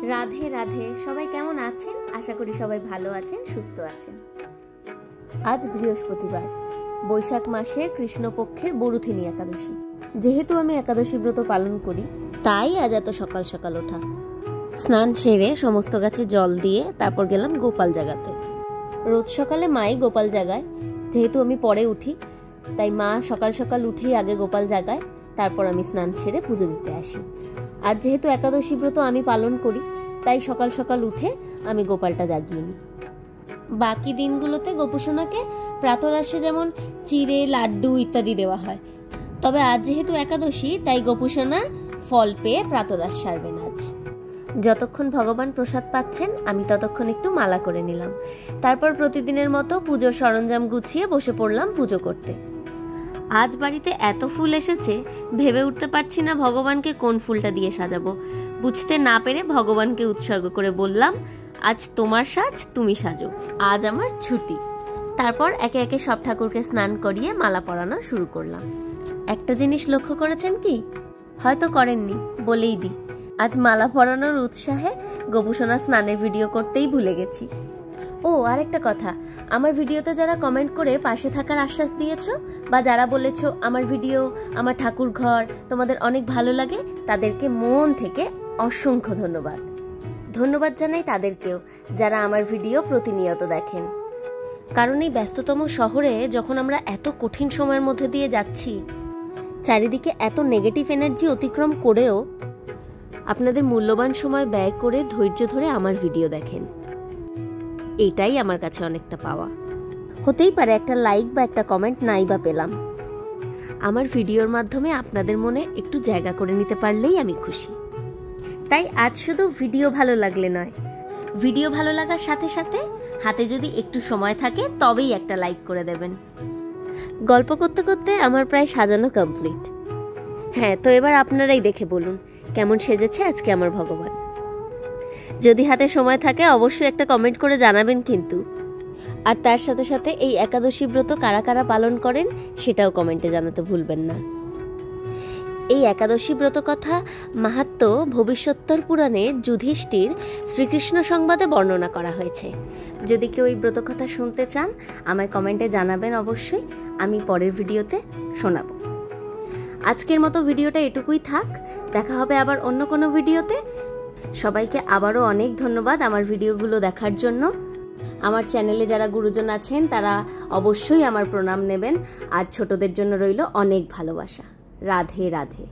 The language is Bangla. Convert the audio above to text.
রাধে রাধে। সবাই কেমন আছেন? আশা করি সবাই ভালো আছেন, সুস্থ আছেন। আজ বৃহস্পতিবার, বৈশাখ মাসের কৃষ্ণপক্ষের বরুথিনী একাদশী। যেহেতু আমি একাদশী ব্রত পালন করি, তাই আজ এত সকাল সকাল ওঠা। স্নান সেরে সমস্ত গাছে জল দিয়ে তারপর গেলাম গোপাল জাগাতে। রোজ সকালে মাই গোপাল জাগায়, যেহেতু আমি পরে উঠি তাই মা সকাল সকাল উঠেই আগে গোপাল জাগায়, তারপর আমি স্নান সেরে পুজো দিতে আসি। আজ যেহেতু একাদশী ব্রত আমি পালন করি, তাই সকাল সকাল উঠে আমি গোপালটা জাগিয়ে নিই। বাকি দিনগুলোতে গোপুসোনাকে প্রাতরাশে যেমন চিড়ে, লাড্ডু ইত্যাদি দেওয়া হয়, তবে আজ যেহেতু একাদশী তাই গোপুসোনা ফল পেয়ে প্রাতরাশ সারবেন আজ। যতক্ষণ ভগবান প্রসাদ পাচ্ছেন আমি ততক্ষণ একটু মালা করে নিলাম। তারপর প্রতিদিনের মতো পুজোর সরঞ্জাম গুছিয়ে বসে পড়লাম পুজো করতে। আজ বাড়িতে এত ফুল এসেছে, ভেবে উঠতে পারছি না ভগবানকে কোন ফুলটা দিয়ে সাজাবো। বুঝতে না পেরে ভগবানকে উৎসর্গ করে বললাম, আজ তোমার সাজ, তুমি সাজো, আজ আমার ছুটি। তারপর একে একে সব ঠাকুরকে স্নান করিয়ে মালা পরানো শুরু করলাম। একটা জিনিস লক্ষ্য করেছেন কি? হয়তো করেননি, বলেই দিই। আজ মালা পরানোর উৎসাহে গোপুসোনা স্নানের ভিডিও করতেই ভুলে গেছি। ও আরেকটা কথা, আমার ভিডিওতে যারা কমেন্ট করে পাশে থাকার আশ্বাস দিয়েছো বা যারা বলেছো আমার ভিডিও, আমার ঠাকুর ঘর তোমাদের অনেক ভালো লাগে, তাদেরকে মন থেকে অসংখ্য ধন্যবাদ। ধন্যবাদ জানাই তাদেরকেও যারা আমার ভিডিও প্রতিনিয়ত দেখেন। কারণ এই ব্যস্ততম শহরে যখন আমরা এত কঠিন সময়ের মধ্যে দিয়ে যাচ্ছি, চারিদিকে এত নেগেটিভ এনার্জি অতিক্রম করেও আপনাদের মূল্যবান সময় ব্যয় করে ধৈর্য ধরে আমার ভিডিও দেখেন, এইটাই আমার কাছে অনেকটা পাওয়া। হতেই পারে একটা লাইক বা একটা কমেন্ট নাই বা পেলাম, আমার ভিডিওর মাধ্যমে আপনাদের মনে একটু জায়গা করে নিতে পারলেই আমি খুশি। তাই আজ শুধু ভিডিও ভালো লাগলে নয়, ভিডিও ভালো লাগার সাথে সাথে হাতে যদি একটু সময় থাকে তবেই একটা লাইক করে দেবেন। গল্প করতে করতে আমার প্রায় সাজানো কমপ্লিট। হ্যাঁ, তো এবার আপনারাই দেখে বলুন কেমন সেজেছে আজকে আমার ভগবান। যদি হাতে সময় থাকে অবশ্যই একটা কমেন্ট করে জানাবেন কিন্তু। আর তার সাথে সাথে এই একাদশী ব্রত কারা কারা পালন করেন সেটাও কমেন্টে জানাতে ভুলবেন না। এই একাদশী ব্রত কথা মাহাত্ম্য ভবিষ্যোত্তর পুরাণে যুধিষ্ঠির শ্রীকৃষ্ণ সংবাদে বর্ণনা করা হয়েছে। যদি কেউ এই ব্রত কথা শুনতে চান আমায় কমেন্টে জানাবেন, অবশ্যই আমি পরের ভিডিওতে শোনাবো। আজকের মতো ভিডিওটা এটুকুই থাক, দেখা হবে আবার অন্য কোনো ভিডিওতে। সবাইকে আবারও অনেক ধন্যবাদ আমার ভিডিওগুলো দেখার জন্য। আমার চ্যানেলে যারা গুরুজন আছেন তারা অবশ্যই আমার প্রণাম নেবেন, আর ছোটদের জন্য রইল অনেক ভালোবাসা। রাধে রাধে।